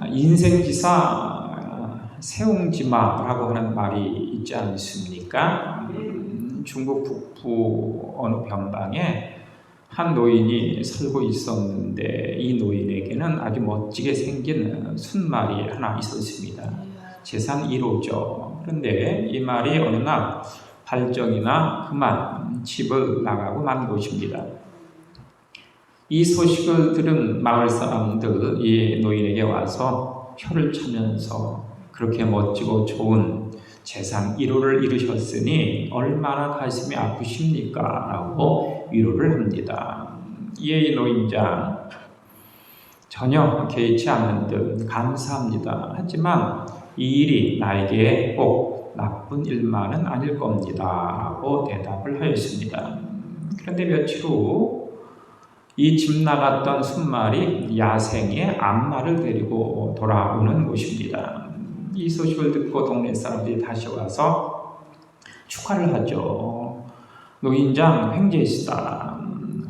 인생기사 세옹지마라고 하는 말이 있지 않습니까? 중국 북부 어느 변방에 한 노인이 살고 있었는데 이 노인에게는 아주 멋지게 생긴 순말이 하나 있었습니다. 재산 1호죠. 그런데 이 말이 어느 날 발정이나 그만 집을 나가고 만 것입니다. 이 소식을 들은 마을 사람들 이 노인에게 와서 혀를 차면서 그렇게 멋지고 좋은 재산 1호를 이루셨으니 얼마나 가슴이 아프십니까? 라고 위로를 합니다. 이에 이 노인장 전혀 개의치 않는 듯 감사합니다. 하지만 이 일이 나에게 꼭 나쁜 일만은 아닐 겁니다. 라고 대답을 하였습니다. 그런데 며칠 후 이 집 나갔던 순말이 야생의 암말을 데리고 돌아오는 것입니다. 이 소식을 듣고 동네 사람들이 다시 와서 축하를 하죠. 노인장 횡재시다.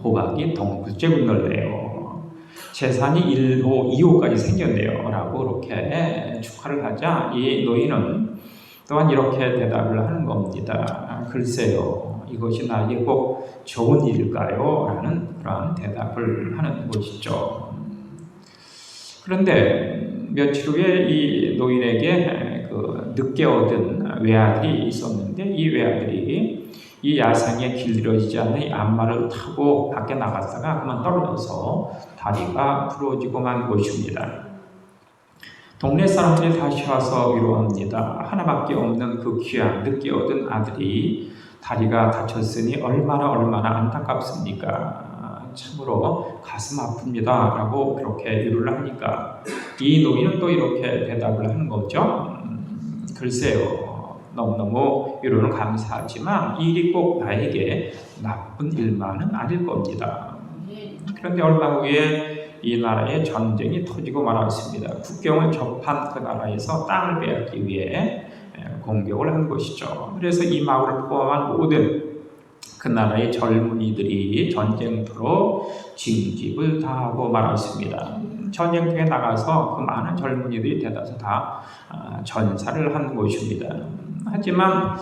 호박이 덩굴째 굳는래요. 재산이 1호, 2호까지 생겼네요. 라고 그렇게 축하를 하자 이 노인은 또한 이렇게 대답을 하는 겁니다. 글쎄요. 이것이 나에게 꼭 좋은 일일까요? 라는 그런 대답을 하는 것이죠. 그런데 며칠 후에 이 노인에게 늦게 얻은 외아들이 있었는데 이 외아들이 이 야생에 길들여지지 않는 이 암말을 타고 밖에 나갔다가 그만 떨어져서 다리가 부러지고 만 것입니다. 동네 사람들이 다시 와서 위로합니다. 하나밖에 없는 그 귀한 늦게 얻은 아들이 다리가 다쳤으니 얼마나 안타깝습니까? 참으로 가슴 아픕니다. 라고 그렇게 위로를 하니까 이 노인은 또 이렇게 대답을 하는 거죠. 글쎄요. 너무너무 위로는 감사하지만 이 일이 꼭 나에게 나쁜 일만은 아닐 겁니다. 그런데 얼마 후에 이 나라에 전쟁이 터지고 말았습니다. 국경을 접한 그 나라에서 땅을 빼앗기 위해 공격을 한 것이죠. 그래서 이 마을을 포함한 모든 그 나라의 젊은이들이 전쟁터로 징집을 당하고 말았습니다. 전쟁터에 나가서 그 많은 젊은이들이 대다수 다 전사를 한 것입니다. 하지만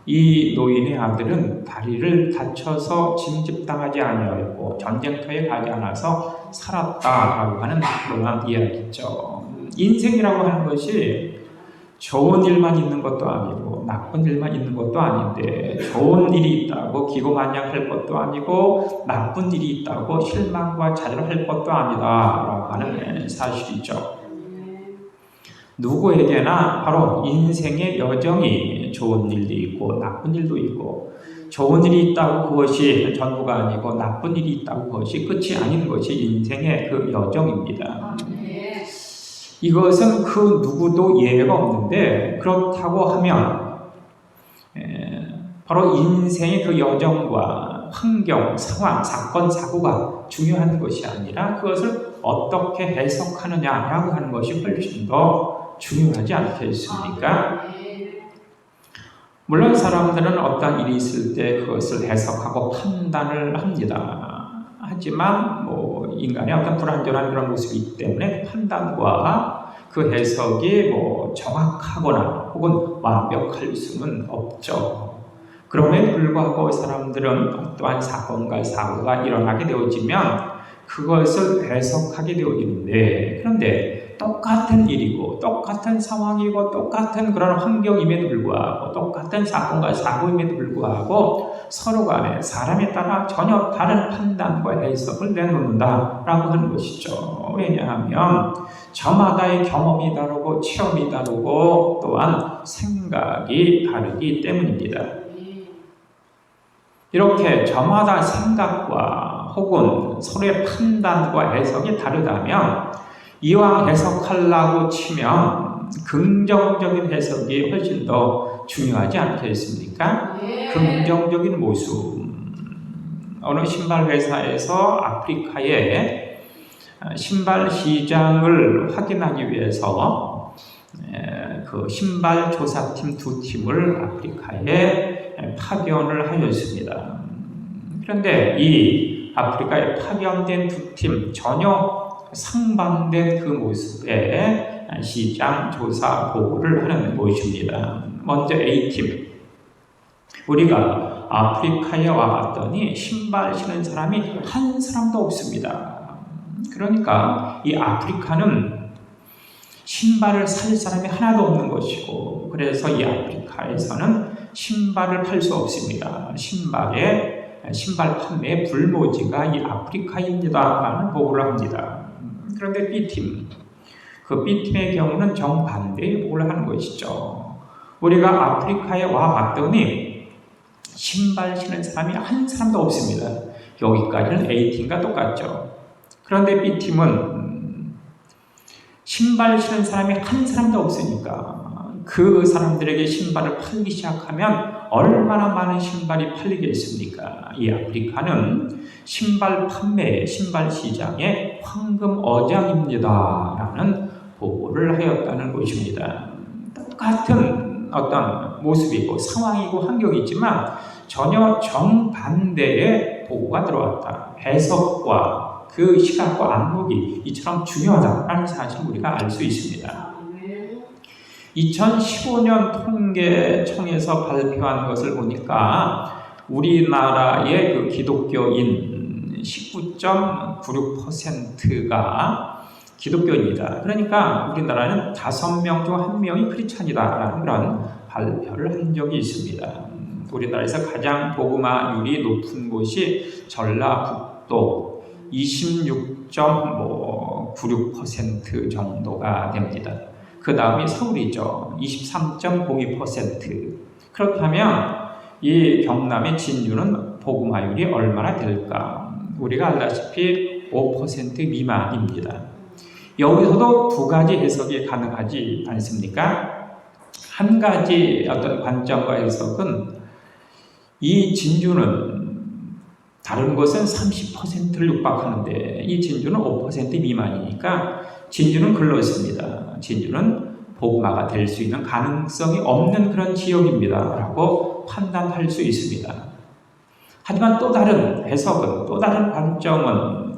이 노인의 아들은 다리를 다쳐서 징집당하지 아니하였고 전쟁터에 가지 않아서 살았다라고 하는 그러한 이야기죠. 인생이라고 하는 것이 좋은 일만 있는 것도 아니고 나쁜 일만 있는 것도 아닌데 좋은 일이 있다고 기고만장할 것도 아니고 나쁜 일이 있다고 실망과 좌절할 것도 아니다라고 하는 사실이죠. 누구에게나 바로 인생의 여정이 좋은 일도 있고 나쁜 일도 있고 좋은 일이 있다고 그것이 전부가 아니고 나쁜 일이 있다고 그것이 끝이 아닌 것이 인생의 그 여정입니다. 이것은 그 누구도 예외가 없는데 그렇다고 하면 바로 인생의 그 여정과 환경, 상황, 사건, 사고가 중요한 것이 아니라 그것을 어떻게 해석하느냐라고 하는 것이 훨씬 더 중요하지 않겠습니까? 물론 사람들은 어떤 일이 있을 때 그것을 해석하고 판단을 합니다. 하지만 인간의 어떤 불완전한 그런 모습이 있기 때문에 판단과 그 해석이 정확하거나 혹은 완벽할 수는 없죠. 그럼에도 불구하고 사람들은 어떠한 사건과 사고가 일어나게 되어지면 그것을 해석하게 되어지는데 그런데 똑같은 일이고 똑같은 상황이고 똑같은 그런 환경임에도 불구하고 똑같은 사건과 사고임에도 불구하고 서로 간에 사람에 따라 전혀 다른 판단과 해석을 내놓는다라고 하는 것이죠. 왜냐하면 저마다의 경험이 다르고 체험이 다르고 또한 생각이 다르기 때문입니다. 이렇게 저마다 생각과 혹은 서로의 판단과 해석이 다르다면 이왕 해석하려고 치면 긍정적인 해석이 훨씬 더 중요하지 않겠습니까? 긍정적인 모습. 어느 신발 회사에서 아프리카의 신발 시장을 확인하기 위해서 그 신발 조사팀 2팀을 아프리카에 파견을 하였습니다. 그런데 이 아프리카에 파견된 2팀 전혀 상반된 그 모습의 시장 조사 보고를 하는 것입니다. 먼저 A팀. 우리가 아프리카에 와봤더니 신발 신은 사람이 한 사람도 없습니다. 그러니까 이 아프리카는 신발을 살 사람이 하나도 없는 것이고, 그래서 이 아프리카에서는 신발을 팔 수 없습니다. 신발 판매의 불모지가 이 아프리카입니다 라는 보고를 합니다. 그런데 B팀, 그 B팀의 경우는 정반대의 보고를 하는 것이죠. 우리가 아프리카에 와봤더니 신발 신는 사람이 한 사람도 없습니다. 여기까지는 A팀과 똑같죠. 그런데 B팀은 신발 신는 사람이 한 사람도 없으니까 그 사람들에게 신발을 팔기 시작하면 얼마나 많은 신발이 팔리겠습니까? 이 아프리카는 신발 판매, 신발 시장의 황금 어장입니다 라는 보고를 하였다는 것입니다. 똑같은 어떤 모습이고 상황이고 환경이지만 전혀 정반대의 보고가 들어왔다. 해석과 그 시각과 안목이 이처럼 중요하다는 사실을 우리가 알 수 있습니다. 2015년 통계청에서 발표한 것을 보니까 우리나라의 그 기독교인 19.96%가 기독교인이다. 그러니까 우리나라는 5명 중 1명이 크리스찬이다라는 그런 발표를 한 적이 있습니다. 우리나라에서 가장 복음화율이 높은 곳이 전라북도 26.96% 정도가 됩니다. 그 다음이 서울이죠. 23.02%. 그렇다면 이 경남의 진주는 복음화율이 얼마나 될까? 우리가 알다시피 5% 미만입니다. 여기서도 두 가지 해석이 가능하지 않습니까? 한 가지 어떤 관점과 해석은 이 진주는 다른 곳은 30%를 육박하는데 이 진주는 5% 미만이니까 진주는 글렀습니다. 진주는 복음화가 될 수 있는 가능성이 없는 그런 지역입니다 라고 판단할 수 있습니다. 하지만 또 다른 해석은, 또 다른 관점은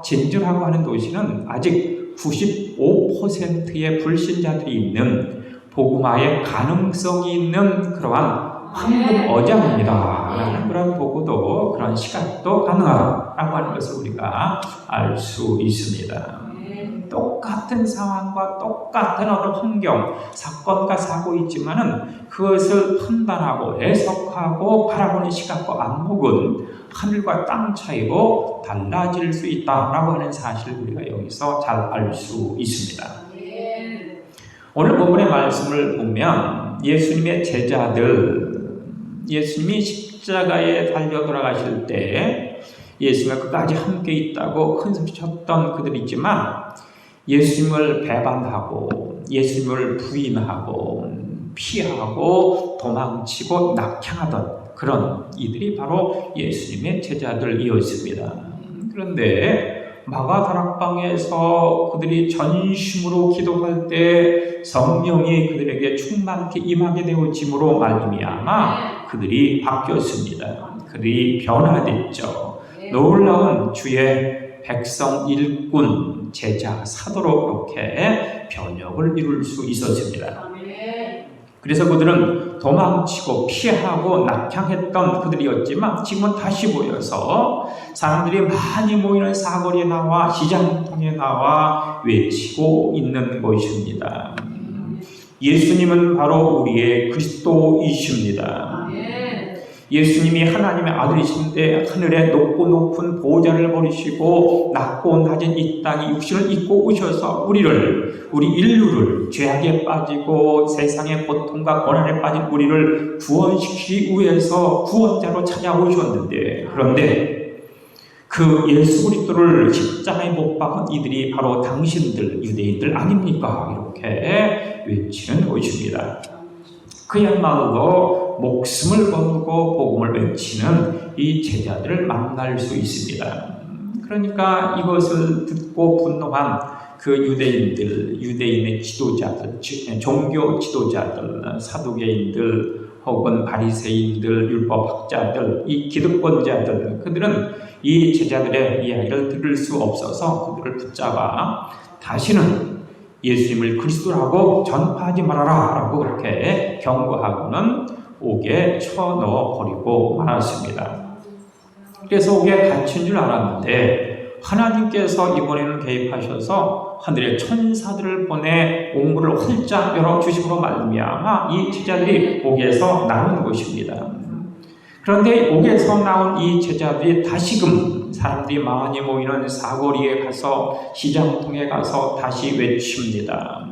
진주라고 하는 도시는 아직 95%의 불신자들이 있는 복음화의 가능성이 있는 그러한 황금 어장입니다 라는 그런 보고도, 그런 시각도 가능하다고 하는 것을 우리가 알 수 있습니다. 똑같은 상황과 똑같은 어떤 환경, 사건과 사고 있지만은 그것을 판단하고 해석하고 바라보는 시각과 안목은 하늘과 땅 차이로 달라질 수 있다라고 하는 사실을 우리가 여기서 잘 알 수 있습니다. 오늘 본문의 말씀을 보면 예수님의 제자들, 예수님이 십자가에 달려 돌아가실 때 예수님과 끝까지 함께 있다고 큰 소리 쳤던 그들이 있지만 예수님을 배반하고 예수님을 부인하고 피하고 도망치고 낙향하던 그런 이들이 바로 예수님의 제자들이었습니다. 그런데 마가다락방에서 그들이 전심으로 기도할 때 성령이 그들에게 충만케 임하게 되어짐으로 말미암아 그들이 바뀌었습니다. 그들이 변화됐죠. 놀라운 주의 백성 일꾼, 제자, 사도로 그렇게 변혁을 이룰 수 있었습니다. 그래서 그들은 도망치고 피하고 낙향했던 그들이었지만 지금은 다시 모여서 사람들이 많이 모이는 사거리에 나와 시장통에 나와 외치고 있는 것입니다. 예수님은 바로 우리의 그리스도이십니다. 예수님이 하나님의 아들이신데 하늘에 높고 높은 보좌를 버리시고 낮고 낮은 이 땅에 육신을 입고 오셔서 우리 인류를 죄악에 빠지고 세상의 고통과 고난에 빠진 우리를 구원시키기 위해서 구원자로 찾아오셨는데, 그런데 그 예수 그리스도를 십자가에 못 박은 이들이 바로 당신들 유대인들 아닙니까? 이렇게 외치는 것입니다. 그야말로 목숨을 걸고 복음을 외치는 이 제자들을 만날 수 있습니다. 그러니까 이것을 듣고 분노한 그 유대인의 지도자들, 종교 지도자들, 사두개인들 혹은 바리새인들, 율법학자들, 이 기득권자들, 그들은 이 제자들의 이야기를 들을 수 없어서 그들을 붙잡아 다시는 예수님을 그리스도라고 전파하지 말아라 라고 그렇게 경고하고는 옥에 쳐넣어 버리고 말았습니다. 그래서 옥에 갇힌 줄 알았는데 하나님께서 이번에는 개입하셔서 하늘의 천사들을 보내 옥문을 활짝 열어주심으로 말미암아 이 제자들이 옥에서 나온 것입니다. 그런데 옥에서 나온 이 제자들이 다시금 사람들이 많이 모이는 사거리에 가서 시장통에 가서 다시 외칩니다.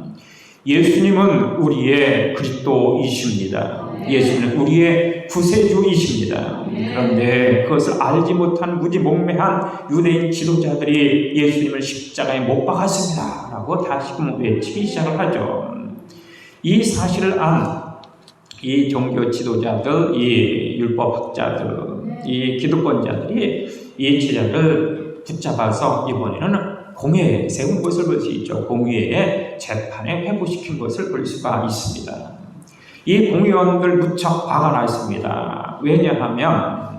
예수님은 우리의 그리스도이십니다. 예수님은 우리의 구세주이십니다. 그런데 그것을 알지 못한 무지몽매한 유대인 지도자들이 예수님을 십자가에 못 박았습니다 라고 다시금 외치기 시작을 하죠. 이 사실을 안 이 종교 지도자들, 이 율법학자들, 이 기득권자들이 이 제자를 붙잡아서 이번에는 공회에 세운 것을 볼 수 있죠. 공회에 재판에 회부시킨 것을 볼 수가 있습니다. 이 공의원들 무척 화가 났습니다. 왜냐하면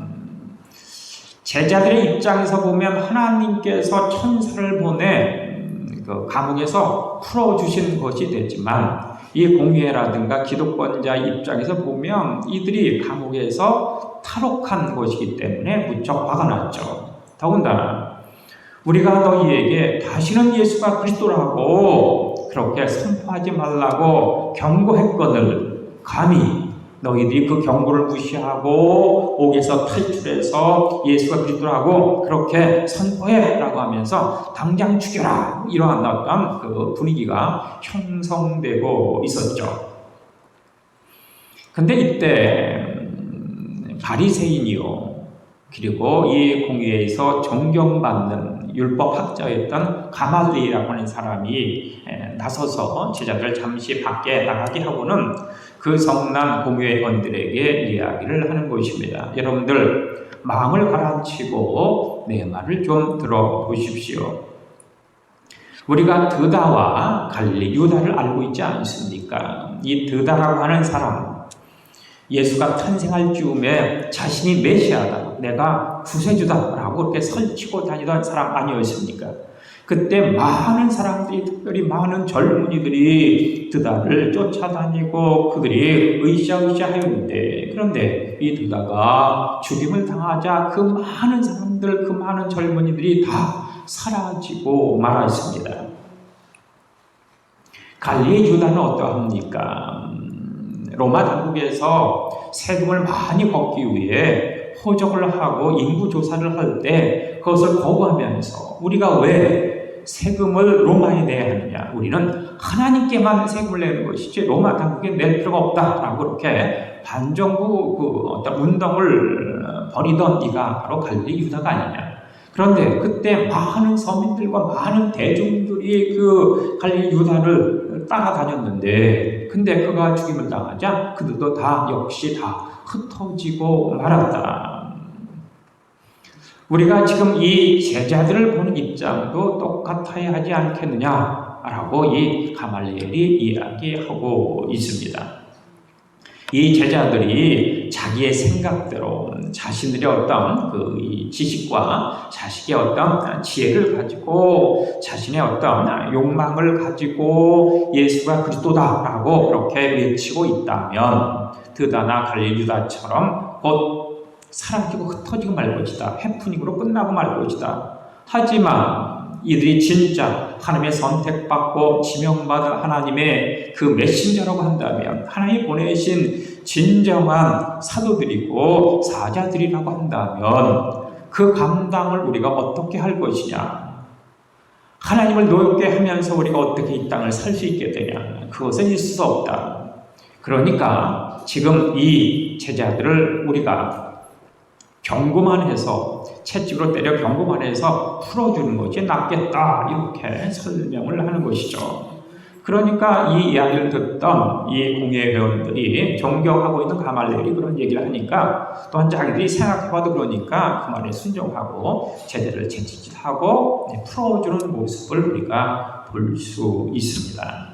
제자들의 입장에서 보면 하나님께서 천사를 보내 그 감옥에서 풀어주신 것이 되지만 이 공회라든가 기득권자 입장에서 보면 이들이 감옥에서 탈옥한 것이기 때문에 무척 화가 났죠. 더군다나 우리가 너희에게 다시는 예수가 그리스도라고 그렇게 선포하지 말라고 경고했거늘 감히 너희들이 그 경고를 무시하고 옥에서 탈출해서 예수가 그리스도라고 그렇게 선포해라고 하면서 당장 죽여라 이러한 어떤 그 분위기가 형성되고 있었죠. 근데 이때 바리새인이요 그리고 이 공회에서 존경받는 율법학자였던 가말리엘이라고 하는 사람이 나서서 제자들을 잠시 밖에 나가게 하고는 그 성난 공회원들에게 이야기를 하는 것입니다. 여러분들 마음을 가라앉히고 내 말을 좀 들어보십시오. 우리가 드다와 갈릴리 유다를 알고 있지 않습니까? 이 드다라고 하는 사람 예수가 탄생할 즈음에 자신이 메시아다, 내가 구세주다라고 그렇게 설치고 다니던 사람 아니었습니까? 그때 많은 사람들이, 특별히 많은 젊은이들이 드다를 쫓아다니고 그들이 으쌰으쌰 하였는데, 그런데 이 드다가 죽임을 당하자 그 많은 사람들, 그 많은 젊은이들이 다 사라지고 말았습니다. 갈릴리 유다는 어떠합니까? 로마 당국에서 세금을 많이 걷기 위해 호적을 하고 인구 조사를 할 때 그것을 거부하면서 우리가 왜 세금을 로마에 내야 하느냐, 우리는 하나님께만 세금을 내는 것이지 로마 당국에 낼 필요가 없다라고 그렇게 반정부 그 어떤 운동을 벌이던 이가 바로 갈릴리 유다가 아니냐. 그런데 그때 많은 서민들과 많은 대중들이 그 갈릴리 유다를 따라다녔는데, 근데 그가 죽임을 당하자 그들도 다 역시 다 흩어지고 말았다. 우리가 지금 이 제자들을 보는 입장도 똑같아야 하지 않겠느냐라고 이 가말리엘이 이야기하고 있습니다. 이 제자들이 자기의 생각대로 자신들의 어떤 그 지식과 자식의 어떤 지혜를 가지고 자신의 어떤 욕망을 가지고 예수가 그리스도다라고 그렇게 외치고 있다면 드다나 갈릴리 유다처럼 곧 사라지고 흩어지고 말 것이다. 해프닝으로 끝나고 말 것이다. 하지만 이들이 진짜 하나님의 선택받고 지명받은 하나님의 그 메신저라고 한다면, 하나님이 보내신 진정한 사도들이고 사자들이라고 한다면 그 감당을 우리가 어떻게 할 것이냐, 하나님을 노엽게 하면서 우리가 어떻게 이 땅을 살 수 있게 되냐, 그것은 있을 수 없다. 그러니까 지금 이 제자들을 우리가 경고만 해서, 채찍으로 때려 경고만 해서 풀어주는 것이 낫겠다, 이렇게 설명을 하는 것이죠. 그러니까 이 이야기를 듣던 이 공예 회원들이 존경하고 있는 가말리엘이 그런 얘기를 하니까 또한 자기들이 생각해봐도 그러니까 그 말에 순종하고 제자를 채찍질하고 풀어주는 모습을 우리가 볼 수 있습니다.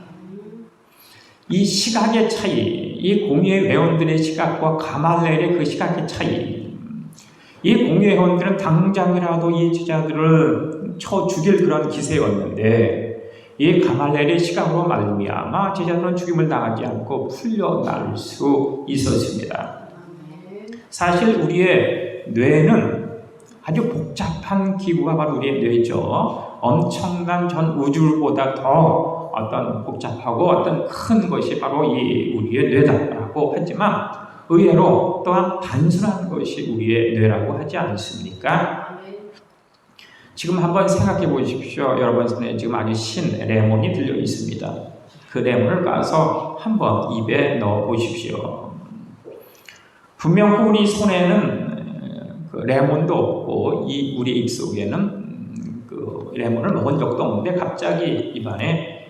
이 시각의 차이, 이 공예 회원들의 시각과 가말리엘의 그 시각의 차이, 이 공회원들은 당장이라도 이 제자들을 쳐 죽일 그런 기세였는데 이 가말리엘의 시각으로 말미암아 제자들은 죽임을 당하지 않고 풀려날 수 있었습니다. 사실 우리의 뇌는 아주 복잡한 기구가 바로 우리의 뇌죠. 엄청난 전 우주보다 더 어떤 복잡하고 어떤 큰 것이 바로 이 우리의 뇌다라고 하지만 의외로 또한 단순한 것이 우리의 뇌라고 하지 않습니까? 지금 한번 생각해 보십시오. 여러분 손에 지금 아주 신 레몬이 들려 있습니다. 그 레몬을 까서 한번 입에 넣어 보십시오. 분명 우리 손에는 그 레몬도 없고 이 우리 입속에는 그 레몬을 먹은 적도 없는데 갑자기 입안에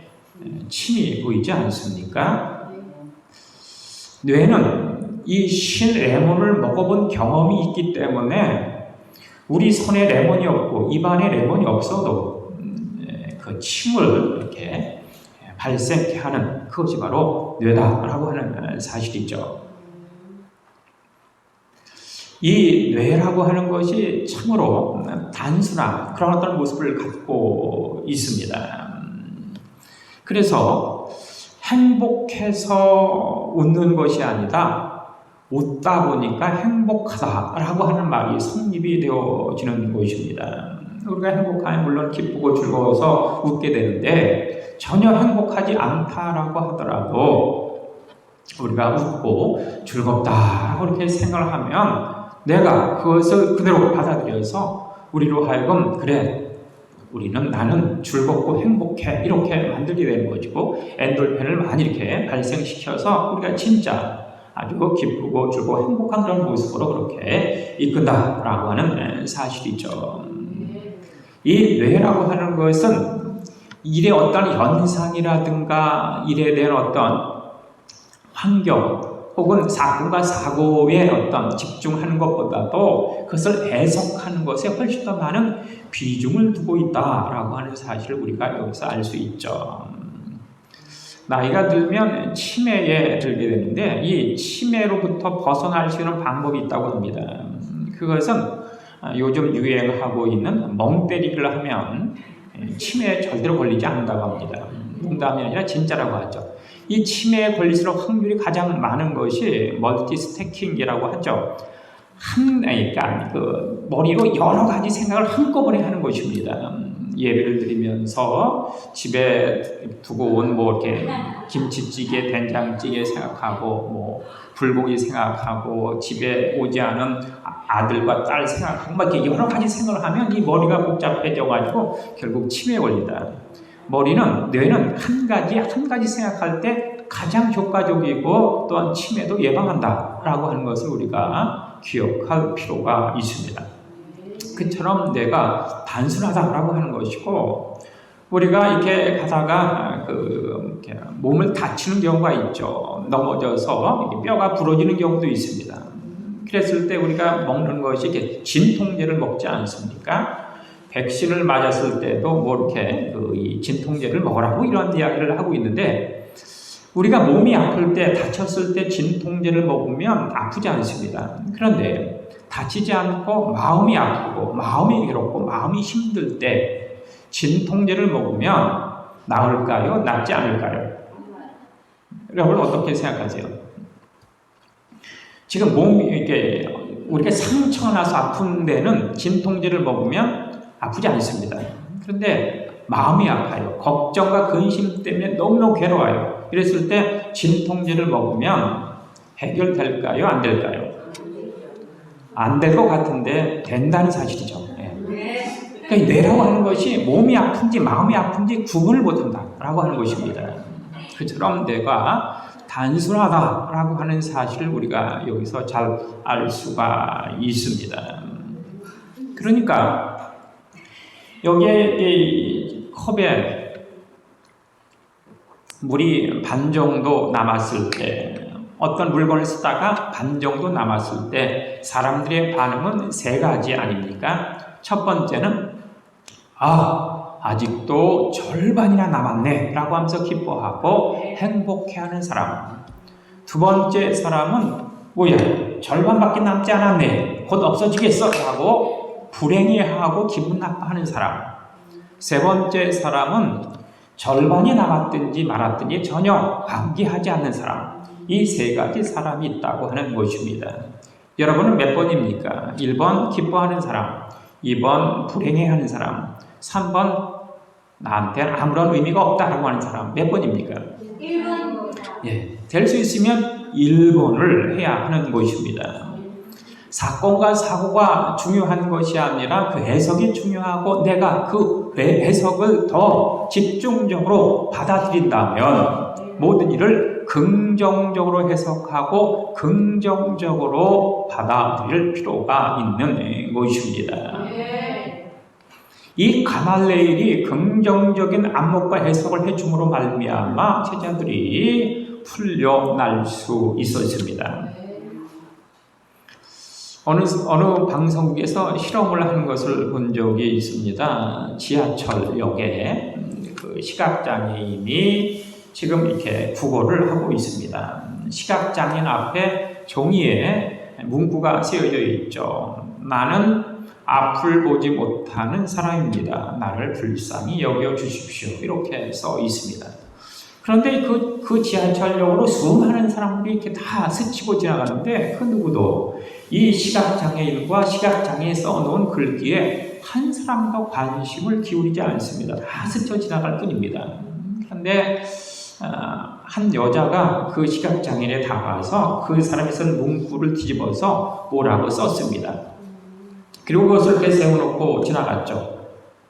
침이 보이지 않습니까? 뇌는 이 신 레몬을 먹어본 경험이 있기 때문에 우리 손에 레몬이 없고 입안에 레몬이 없어도 그 침을 이렇게 발생케 하는 그것이 바로 뇌다라고 하는 사실이죠. 이 뇌라고 하는 것이 참으로 단순한 그런 어떤 모습을 갖고 있습니다. 그래서 행복해서 웃는 것이 아니다. 웃다 보니까 행복하다라고 하는 말이 성립이 되어지는 것입니다. 우리가 행복하면 물론 기쁘고 즐거워서 웃게 되는데 전혀 행복하지 않다라고 하더라도 우리가 웃고 즐겁다라고 이렇게 생각을 하면 내가 그것을 그대로 받아들여서 우리로 하여금 그래 나는 즐겁고 행복해 이렇게 만들게 되는 것이고 엔돌핀을 많이 이렇게 발생시켜서 우리가 진짜 아주 기쁘고 즐겁고 행복한 그런 모습으로 그렇게 이끈다라고 하는 사실이죠. 이 뇌라고 하는 것은 일의 어떤 현상이라든가 일에 대한 어떤 환경 혹은 사건과 사고에 어떤 집중하는 것보다도 그것을 해석하는 것에 훨씬 더 많은 비중을 두고 있다라고 하는 사실을 우리가 여기서 알 수 있죠. 나이가 들면 치매에 들게 되는데 이 치매로부터 벗어날 수 있는 방법이 있다고 합니다. 그것은 요즘 유행하고 있는 멍 때리기를 하면 치매에 절대로 걸리지 않는다고 합니다. 농담이 아니라 진짜라고 하죠. 이 치매에 걸릴수록 확률이 가장 많은 것이 멀티 스태킹이라고 하죠. 그러니까 그 머리로 여러 가지 생각을 한꺼번에 하는 것입니다. 예배를 드리면서 집에 두고 온 뭐 이렇게 김치찌개, 된장찌개 생각하고 뭐 불고기 생각하고 집에 오지 않은 아들과 딸 생각하고 막 이렇게 여러 가지 생각을 하면 이 머리가 복잡해져 가지고 결국 치매에 걸린다. 뇌는 한 가지 생각할 때 가장 효과적이고 또한 치매도 예방한다라고 하는 것을 우리가 기억할 필요가 있습니다. 그처럼 뇌가 단순하다라고 하는 것이고 우리가 이렇게 가다가 이렇게 몸을 다치는 경우가 있죠. 넘어져서 뼈가 부러지는 경우도 있습니다. 그랬을 때 우리가 먹는 것이 이렇게 진통제를 먹지 않습니까? 백신을 맞았을 때도 뭐 이렇게 이 진통제를 먹으라고 이런 이야기를 하고 있는데 우리가 몸이 아플 때 다쳤을 때 진통제를 먹으면 아프지 않습니다. 그런데 다치지 않고 마음이 아프고 마음이 괴롭고 마음이 힘들 때 진통제를 먹으면 나을까요? 낫지 않을까요? 여러분 어떻게 생각하세요? 지금 몸이 이렇게 우리가 상처가 나서 아픈 데는 진통제를 먹으면 아프지 않습니다. 그런데 마음이 아파요. 걱정과 근심 때문에 너무너무 괴로워요. 이랬을 때 진통제를 먹으면 해결될까요? 안 될까요? 안 될 것 같은데 된다는 사실이죠. 그러니까 뇌라고 하는 것이 몸이 아픈지 마음이 아픈지 구분을 못한다라고 하는 것입니다. 그처럼 뇌가 단순하다라고 하는 사실을 우리가 여기서 잘 알 수가 있습니다. 그러니까 여기에 이 컵에 물이 반 정도 남았을 때 어떤 물건을 쓰다가 반 정도 남았을 때 사람들의 반응은 세 가지 아닙니까? 첫 번째는 아직도 절반이나 남았네 라고 하면서 기뻐하고 행복해하는 사람. 두 번째 사람은 뭐야, 절반밖에 남지 않았네, 곧 없어지겠어 라고 불행해하고 기분 나빠하는 사람. 세 번째 사람은 절반이 남았든지 말았든지 전혀 관계하지 않는 사람. 이 세 가지 사람이 있다고 하는 것입니다. 여러분은 몇 번입니까? 1번 기뻐하는 사람, 2번 불행해하는 사람, 3번 나한테는 아무런 의미가 없다라고 하는 사람. 몇 번입니까? 1번. 예, 될 수 있으면 1번을 해야 하는 것입니다. 사건과 사고가 중요한 것이 아니라 그 해석이 중요하고 내가 그 해석을 더 집중적으로 받아들인다면 모든 일을 긍정적으로 해석하고 긍정적으로 받아들일 필요가 있는 것입니다. 이 가말레일이 긍정적인 안목과 해석을 해줌으로 말미암아 제자들이 풀려날 수 있었습니다. 어느 방송국에서 실험을 한 것을 본 적이 있습니다. 지하철역에 그 시각장애인이 지금 이렇게 구걸을 하고 있습니다. 시각장애인 앞에 종이에 문구가 쓰여져 있죠. 나는 앞을 보지 못하는 사람입니다. 나를 불쌍히 여겨주십시오. 이렇게 써 있습니다. 그런데 그 지하철역으로 수많은 사람들이 이렇게 다 스치고 지나가는데 그 누구도 이 시각장애인과 시각장애에 써놓은 글귀에 한 사람도 관심을 기울이지 않습니다. 다 스쳐 지나갈 뿐입니다. 그런데 한 여자가 그 시각장애인에 다가가서 그 사람이 쓴 문구를 뒤집어서 뭐라고 썼습니다. 그리고 그것을 이렇게 세워놓고 지나갔죠.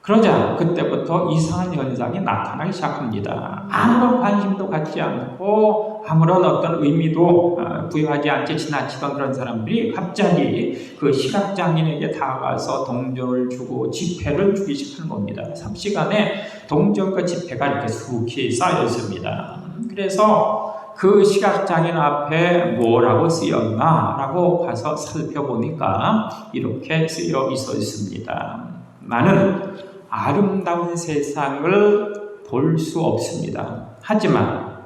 그러자 그때부터 이상한 현상이 나타나기 시작합니다. 아무런 관심도 갖지 않고 아무런 어떤 의미도 부여하지 않게 지나치던 그런 사람들이 갑자기 그 시각장애인에게 다가가서 동전을 주고 지폐를 주기 시작하는 겁니다. 삽시간에 동전과 지폐가 이렇게 수북히 쌓였습니다. 그래서 그 시각장애인 앞에 뭐라고 쓰였나 라고 가서 살펴보니까 이렇게 쓰여 있었습니다. 나는 아름다운 세상을 볼 수 없습니다. 하지만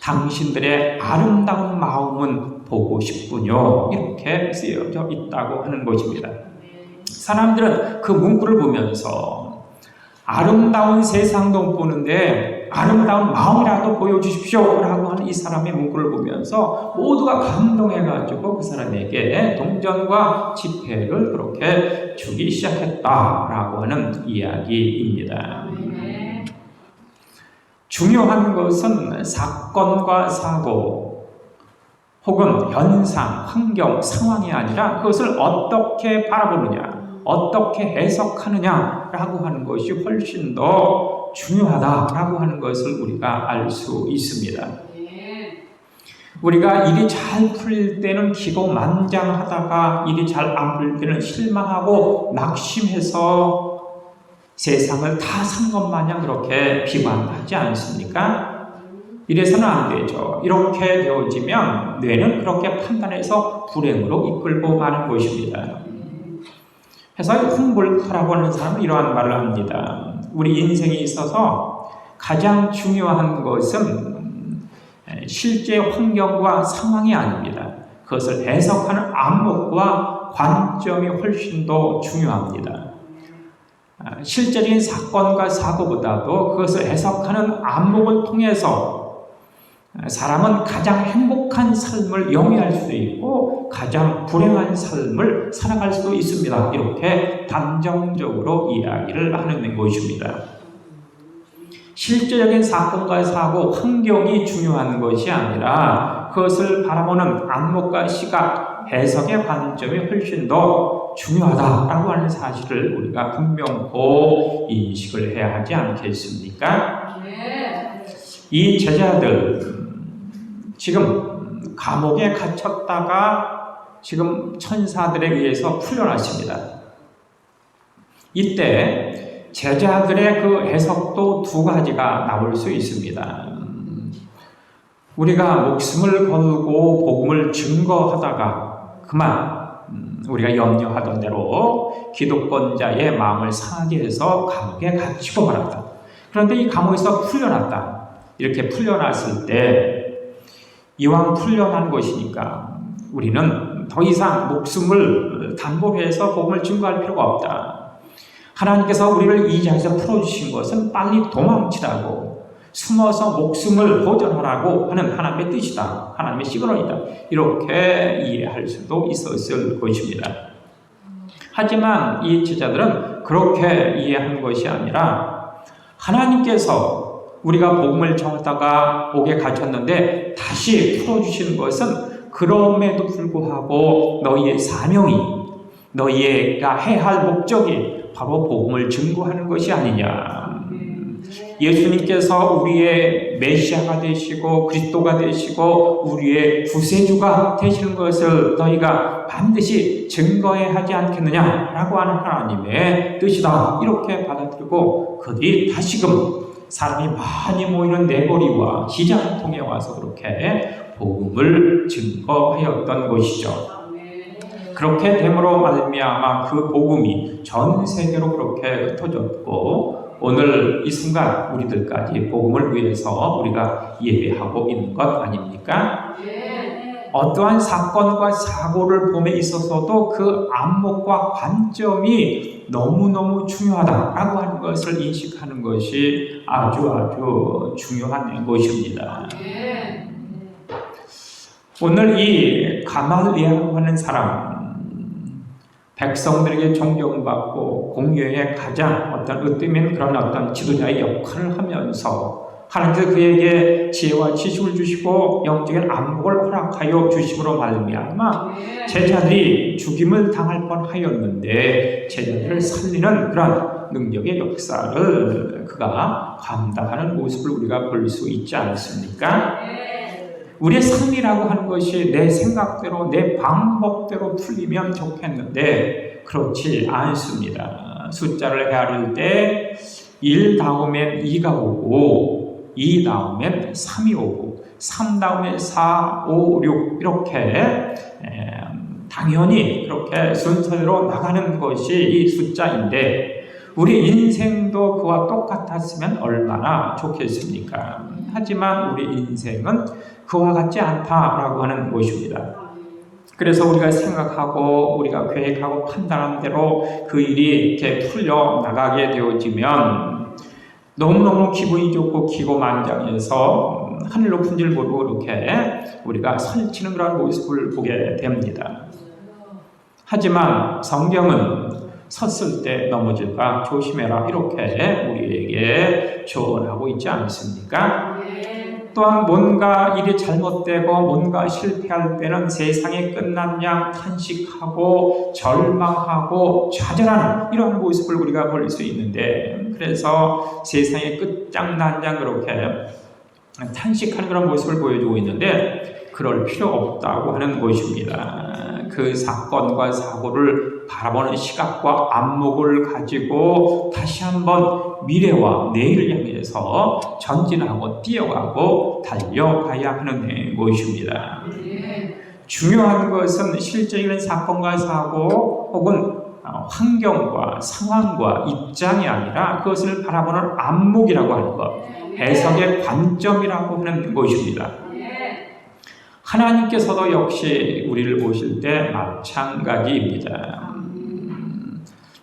당신들의 아름다운 마음은 보고 싶군요. 이렇게 쓰여져 있다고 하는 것입니다. 사람들은 그 문구를 보면서 아름다운 세상도 못 보는데 아름다운 마음이라도 보여주십시오 라고 하는 이 사람의 문구를 보면서 모두가 감동해가지고 그 사람에게 동전과 지폐를 그렇게 주기 시작했다라고 하는 이야기입니다. 중요한 것은 사건과 사고 혹은 현상, 환경, 상황이 아니라 그것을 어떻게 바라보느냐, 어떻게 해석하느냐라고 하는 것이 훨씬 더 중요하다라고 하는 것을 우리가 알 수 있습니다. 우리가 일이 잘 풀릴 때는 기고만장하다가 일이 잘 안 풀릴 때는 실망하고 낙심해서 세상을 다 산 것 마냥 그렇게 비관하지 않습니까? 이래서는 안 되죠. 이렇게 되어지면 뇌는 그렇게 판단해서 불행으로 이끌고 마는 것입니다. 그래서 humboldt라고 하는 사람은 이러한 말을 합니다. 우리 인생에 있어서 가장 중요한 것은 실제 환경과 상황이 아닙니다. 그것을 해석하는 안목과 관점이 훨씬 더 중요합니다. 실제적인 사건과 사고보다도 그것을 해석하는 안목을 통해서 사람은 가장 행복한 삶을 영위할 수도 있고 가장 불행한 삶을 살아갈 수도 있습니다. 이렇게 단정적으로 이야기를 하는 것입니다. 실제적인 사건과 사고, 환경이 중요한 것이 아니라 그것을 바라보는 안목과 시각, 해석의 관점이 훨씬 더 중요하다라고 하는 사실을 우리가 분명히 인식을 해야 하지 않겠습니까? 이 제자들 지금 감옥에 갇혔다가 지금 천사들에 의해서 풀려났습니다. 이때 제자들의 그 해석도 두 가지가 나올 수 있습니다. 우리가 목숨을 걸고 복음을 증거하다가 그만 우리가 염려하던 대로 기득권자의 마음을 상하게 해서 감옥에 갇히고 말았다. 그런데 이 감옥에서 풀려났다. 이렇게 풀려났을 때 이왕 풀려난 것이니까 우리는 더 이상 목숨을 담보로 해서 복음을 증거할 필요가 없다. 하나님께서 우리를 이 자리에서 풀어주신 것은 빨리 도망치라고, 숨어서 목숨을 보존하라고 하는 하나님의 뜻이다. 하나님의 시그널이다. 이렇게 이해할 수도 있었을 것입니다. 하지만 이 제자들은 그렇게 이해한 것이 아니라, 하나님께서 우리가 복음을 전하다가 옥에 갇혔는데 다시 풀어주시는 것은 그럼에도 불구하고 너희의 사명이, 너희가 해야 할 목적이 바로 복음을 증거하는 것이 아니냐. 예수님께서 우리의 메시아가 되시고 그리스도가 되시고 우리의 구세주가 되시는 것을 너희가 반드시 증거해야 하지 않겠느냐라고 하는 하나님의 뜻이다. 이렇게 받아들이고 그들이 다시금 사람이 많이 모이는 내거리와 시장을 통해 와서 그렇게 복음을 증거하였던 것이죠. 그렇게 됨으로 말미암아 그 복음이 전 세계로 그렇게 흩어졌고, 오늘 이 순간 우리들까지 복음을 위해서 우리가 예배하고 있는 것 아닙니까? 어떠한 사건과 사고를 봄에 있어서도 그 안목과 관점이 너무너무 중요하다라고 하는 것을 인식하는 것이 아주 중요한 것입니다. 오늘 이 가말리엘이라고 하는 사람, 백성들에게 존경받고 공교회의 가장 어떤 으뜸인 그런 어떤 지도자의 역할을 하면서 하나님께서 그에게 지혜와 지식을 주시고 영적인 안목을 허락하여 주심으로 말미암아 제자들이 죽임을 당할 뻔하였는데 제자들을 살리는 그런 능력의 역사를 그가 감당하는 모습을 우리가 볼 수 있지 않습니까? 우리의 삶이라고 하는 것이 내 생각대로 내 방법대로 풀리면 좋겠는데 그렇지 않습니다. 숫자를 헤아릴 때 1 다음엔 2가 오고 2 다음엔 3이 오고 3 다음엔 4, 5, 6 이렇게 당연히 그렇게 순서대로 나가는 것이 이 숫자인데 우리 인생도 그와 똑같았으면 얼마나 좋겠습니까? 하지만 우리 인생은 그와 같지 않다라고 하는 것입니다. 그래서 우리가 생각하고 우리가 계획하고 판단한 대로 그 일이 이렇게 풀려 나가게 되어지면 너무너무 기분이 좋고 기고만장해서 하늘 높은 줄 모르고 이렇게 우리가 설치는 그런 모습을 보게 됩니다. 하지만 성경은 섰을 때 넘어질까 조심해라 이렇게 우리에게 조언하고 있지 않습니까? 또한 뭔가 일이 잘못되고 뭔가 실패할 때는 세상이 끝난 양 탄식하고 절망하고 좌절하는 이런 모습을 우리가 볼 수 있는데, 그래서 세상이 끝장난 양 그렇게 탄식하는 그런 모습을 보여주고 있는데 그럴 필요 없다고 하는 것입니다. 그 사건과 사고를 바라보는 시각과 안목을 가지고 다시 한번 미래와 내일을 향해서 전진하고 뛰어가고 달려가야 하는 것입니다. 중요한 것은 실제적인 사건과 사고 혹은 환경과 상황과 입장이 아니라 그것을 바라보는 안목이라고 하는 것, 해석의 관점이라고 하는 것입니다. 하나님께서도 역시 우리를 보실 때 마찬가지입니다.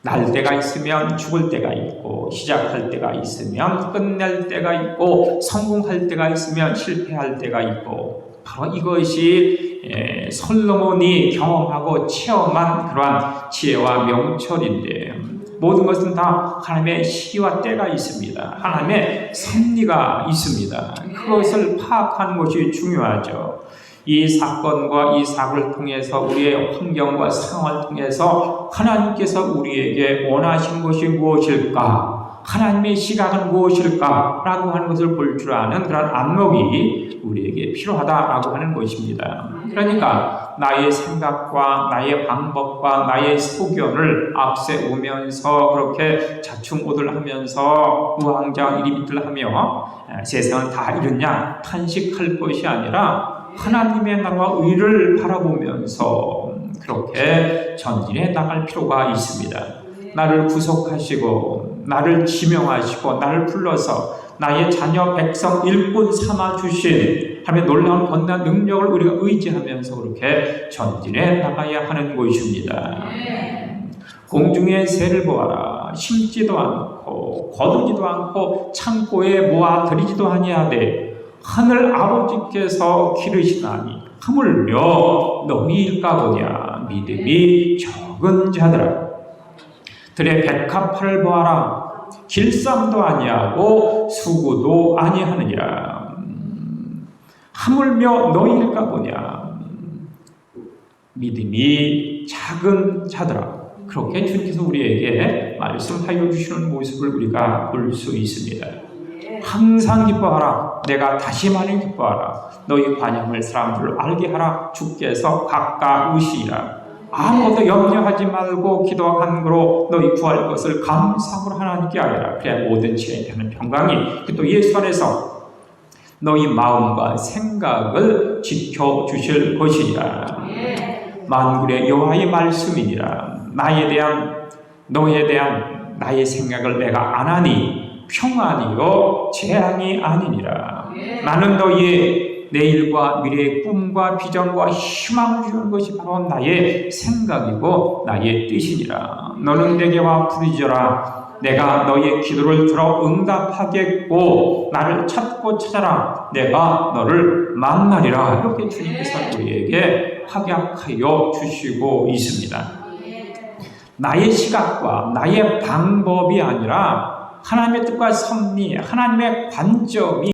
날 때가 있으면 죽을 때가 있고, 시작할 때가 있으면 끝낼 때가 있고, 성공할 때가 있으면 실패할 때가 있고, 바로 이것이 솔로몬이 경험하고 체험한 그러한 지혜와 명철인데, 모든 것은 다 하나님의 시기와 때가 있습니다. 하나님의 섭리가 있습니다. 그것을 파악하는 것이 중요하죠. 이 사건과 이 사고를 통해서 우리의 환경과 상황을 통해서 하나님께서 우리에게 원하시는 것이 무엇일까? 하나님의 시각은 무엇일까? 라고 하는 것을 볼 줄 아는 그런 안목이 우리에게 필요하다라고 하는 것입니다. 그러니까 나의 생각과 나의 방법과 나의 소견을 앞세우면서 그렇게 자충우돌 하면서 우왕좌왕 이리비틀 하며 세상을 다 이루냐 탄식할 것이 아니라 하나님의 나라와 의를 바라보면서 그렇게 전진해 나갈 필요가 있습니다. 나를 구속하시고 나를 지명하시고 나를 불러서 나의 자녀 백성 일꾼 삼아 주신 하나님의 놀라운 권능과 능력을 우리가 의지하면서 그렇게 전진해 나가야 하는 것입니다. 공중의 새를 보아라. 심지도 않고 거두지도 않고 창고에 모아들이지도 아니하되 하늘 아버지께서 기르시나니 하물며 너희일까 보냐. 믿음이 적은 자들아. 들의 백합화를 보아라. 길쌈도 아니하고 수구도 아니하느니라. 하물며 너희일까 보냐. 믿음이 작은 자들아. 그렇게 주님께서 우리에게 말씀하여 주시는 모습을 우리가 볼 수 있습니다. 항상 기뻐하라. 내가 다시 말해 기뻐하라. 너희 관ям을 사람들을 알게 하라. 주께서 가까우시리라. 아무것도 염려하지 말고 기도와 간구로 너희 구할 것을 감사함으로 하나님께 아뢰라. 그래야 모든 지혜에 대한 평강이 또 예수 안에서 너희 마음과 생각을 지켜주실 것이니라. 만군의 여호와의 말씀이니라. 너에 대한 나의 생각을 내가 안 하니 평안이요 재앙이 아니니라. 나는 너희의 내일과 미래의 꿈과 비전과 희망을 주는 것이 바로 나의 생각이고 나의 뜻이니라. 너는 내게 와 부르짖어라. 내가 너희의 기도를 들어 응답하겠고 나를 찾고 찾아라. 내가 너를 만나리라. 이렇게 주님께서 우리에게 확약하여 주시고 있습니다. 나의 시각과 나의 방법이 아니라 하나님의 뜻과 섭리, 하나님의 관점이